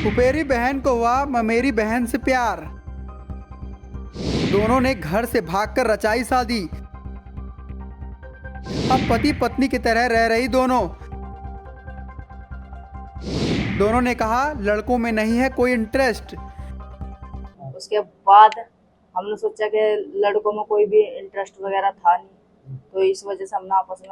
फुफेरी बहन को हुआ ममेरी बहन से प्यार। दोनों ने घर से भागकर रचाई शादी। अब पति पत्नी की तरह रह रही दोनों ने कहा लड़कों में नहीं है कोई इंटरेस्ट। उसके बाद हमने सोचा कि लड़कों में कोई भी इंटरेस्ट वगैरह था नहीं, तो इस वजह से हमने आपस में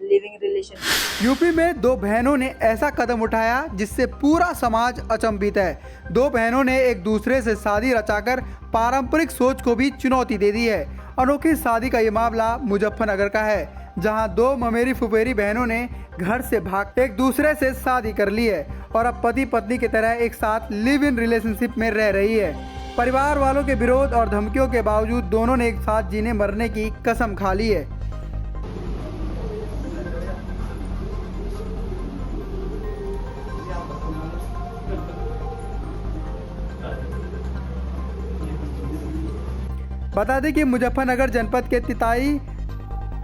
लिविंग रिलेशन। यूपी में दो बहनों ने ऐसा कदम उठाया जिससे पूरा समाज अचंभित है। दो बहनों ने एक दूसरे से शादी रचाकर पारंपरिक सोच को भी चुनौती दे दी है। अनोखी शादी का ये मामला मुजफ्फरनगर का है, जहां दो ममेरी फुफेरी बहनों ने घर से भाग एक दूसरे से शादी कर ली है और अब पति पत्नी की तरह एक साथ लिव इन रिलेशनशिप में रह रही है। परिवार वालों के विरोध और धमकियों के बावजूद दोनों ने एक साथ जीने मरने की कसम खा ली है। बता दें कि मुजफ्फरनगर जनपद के तिताई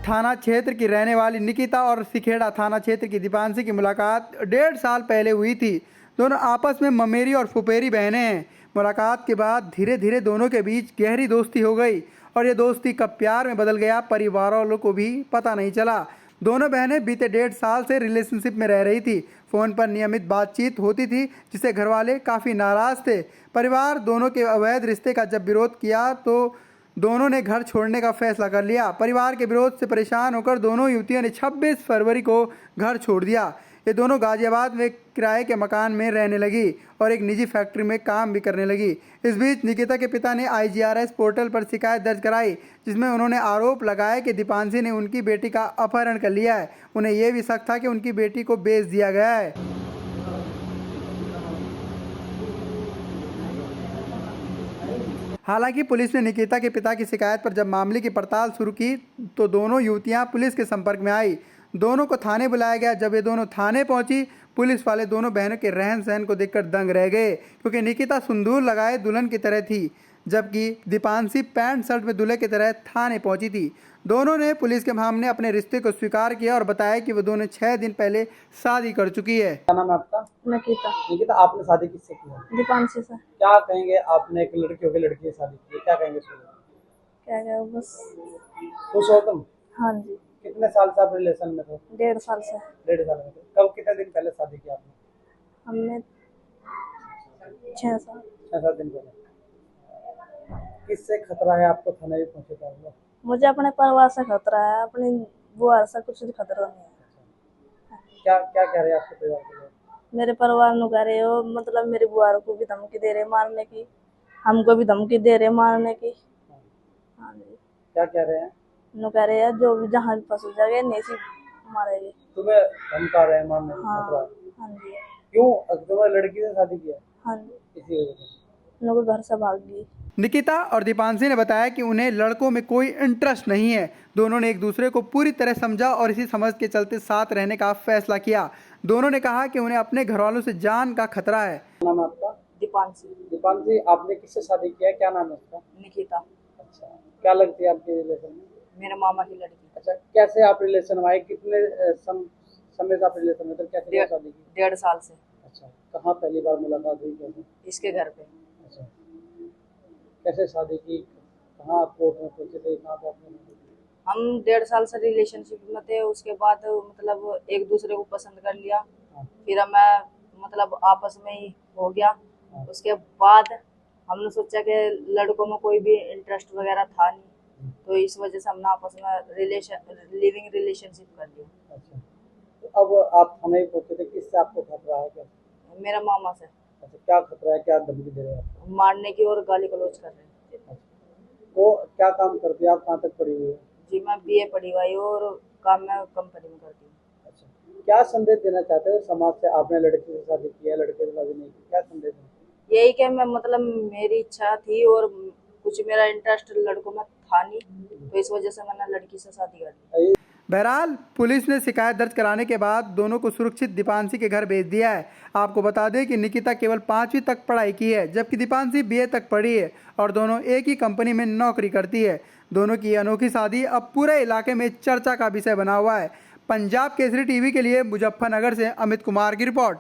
थाना क्षेत्र की रहने वाली निकिता और सिखेड़ा थाना क्षेत्र की दीपांशी की मुलाकात 1.5 साल पहले हुई थी। दोनों आपस में ममेरी और फुफेरी बहनें हैं। मुलाकात के बाद धीरे धीरे दोनों के बीच गहरी दोस्ती हो गई और ये दोस्ती कब प्यार में बदल गया परिवार वालों को भी पता नहीं चला। दोनों बहनें बीते 1.5 साल से रिलेशनशिप में रह रही थी। फ़ोन पर नियमित बातचीत होती थी जिससे घरवाले काफ़ी नाराज़ थे। परिवार दोनों के अवैध रिश्ते का जब विरोध किया तो दोनों ने घर छोड़ने का फैसला कर लिया। परिवार के विरोध से परेशान होकर दोनों युवतियों ने 26 फरवरी को घर छोड़ दिया। ये दोनों गाजियाबाद में किराए के मकान में रहने लगी और एक निजी फैक्ट्री में काम भी करने लगी। इस बीच निकिता के पिता ने IGRS पोर्टल पर शिकायत दर्ज कराई, जिसमें उन्होंने आरोप लगाया कि दीपांशी ने उनकी बेटी का अपहरण कर लिया है। उन्हें यह भी शक था कि उनकी बेटी को बेच दिया गया है। हालांकि पुलिस ने निकिता के पिता की शिकायत पर जब मामले की पड़ताल शुरू की तो दोनों युवतियां पुलिस के संपर्क में आई। दोनों को थाने बुलाया गया। जब ये दोनों थाने पहुंची, पुलिस वाले दोनों बहनों के रहन सहन को देखकर दंग रह गए, क्योंकि निकिता सिंदूर लगाए दुल्हन की तरह थी, जबकि दीपांशी पैंट शर्ट में दूल्हे की तरह थाने पहुंची थी। दोनों ने पुलिस के सामने अपने रिश्ते को स्वीकार किया और बताया कि वो दोनों 6 दिन पहले शादी कर चुकी है। क्या नाम है आपका? निकिता। निकिता, आपने शादी किससे की है? दीपांशी से। क्या कहेंगे, आपने एक लड़की होकर लड़की से शादी की है, क्या कहेंगे इसको? क्या क्या बस। खुश हो तुम? हाँ जी। कितने साल से आप रिलेशन में थे? 1.5 साल से। 1.5 साल में थे। कब, कितने दिन पहले शादी की आपने? हमने 6 साल। 6-7 दिन पहले। किससे खतरा है आपको? थाने भी पहुंचे थे आप लोग? मुझे अपने परिवार से खतरा है, अपनी बुआ से कुछ भी खतरा नहीं है। क्या क्या कह रहे हैं आपके परिवार के लोग? मेरे परिवार नु कह रहे हो, मतलब मेरी बुआ को भी धमकी दे रहे मारने की, हमको भी धमकी दे रहे मारने की। हाँ जी। क्या कह रहे हैं? नु कह रहे हैं जो भी जहाँ भी फंस जाएगा नहीं मारेगी। तुम्हें धमका रहे हैं मारने की? हाँ। खतरा? हाँ जी। क्यों? तुम्हें लड़की से शादी किया? हाँ जी। इसी वजह से नु घर से भाग गई। निकिता और दीपांशी ने बताया कि उन्हें लड़कों में कोई इंटरेस्ट नहीं है। दोनों ने एक दूसरे को पूरी तरह समझा और इसी समझ के चलते साथ रहने का फैसला किया। दोनों ने कहा कि उन्हें अपने घरवालों से जान का खतरा है। क्या नाम है आपका? दीपांशी। दीपांशी, आपने किससे शादी किया है? क्या नाम है उसका? निकिता। अच्छा, क्या लगती है आपके रिलेशन में? मेरे मामा की लड़की। अच्छा, कैसे आप रिलेशन में आए? कितने समय से आप रिलेशन में थे? कैसे शादी की? 1.5 साल से। अच्छा, कहाँ पहली बार मुलाकात हुई? कैसे? इसके घर पे। अच्छा, कैसे शादी की? कहाँ कोर्ट में पहुंचे थे? कहाँ पे आपने? हम 1.5 साल से रिलेशनशिप में थे। उसके बाद मतलब एक दूसरे को पसंद कर लिया। फिर हमें मतलब आपस में ही हो गया। उसके बाद हमने सोचा कि लड़कों में कोई भी इंटरेस्ट वगैरह था नहीं, तो इस वजह से हमने आपस में लिविंग रिलेशनशिप कर लिया। अच्छा, तो अब आप थाने पहुंचे थे, किससे आपको खतरा है? क्या? मेरा मामा से। अच्छा, क्या खतरा है? क्या धमकी दे रहे हैं आपको? मारने की और गाली गलौज कर रहे हैं। अच्छा, वो क्या काम करती है? आप कहाँ तक पढ़ी हुई है? जी मैं BA पढ़ी हुई और काम मैं कंपनी में करती हूँ। अच्छा, क्या संदेश देना चाहते हो समाज से? आपने लड़की से शादी की है, लड़के से शादी नहीं की, क्या संदेश देना? यही कि मैं मतलब मेरी इच्छा थी और कुछ मेरा इंटरेस्ट लड़कों में था नहीं, तो इस वजह से मैंने लड़की से शादी कर ली। बहरहाल पुलिस ने शिकायत दर्ज कराने के बाद दोनों को सुरक्षित दीपांशी के घर भेज दिया है। आपको बता दें कि निकिता केवल 5वीं तक पढ़ाई की है, जबकि दीपांशी BA तक पढ़ी है और दोनों एक ही कंपनी में नौकरी करती है। दोनों की अनोखी शादी अब पूरे इलाके में चर्चा का विषय बना हुआ है। पंजाब केसरी TV के लिए मुजफ्फरनगर से अमित कुमार की रिपोर्ट।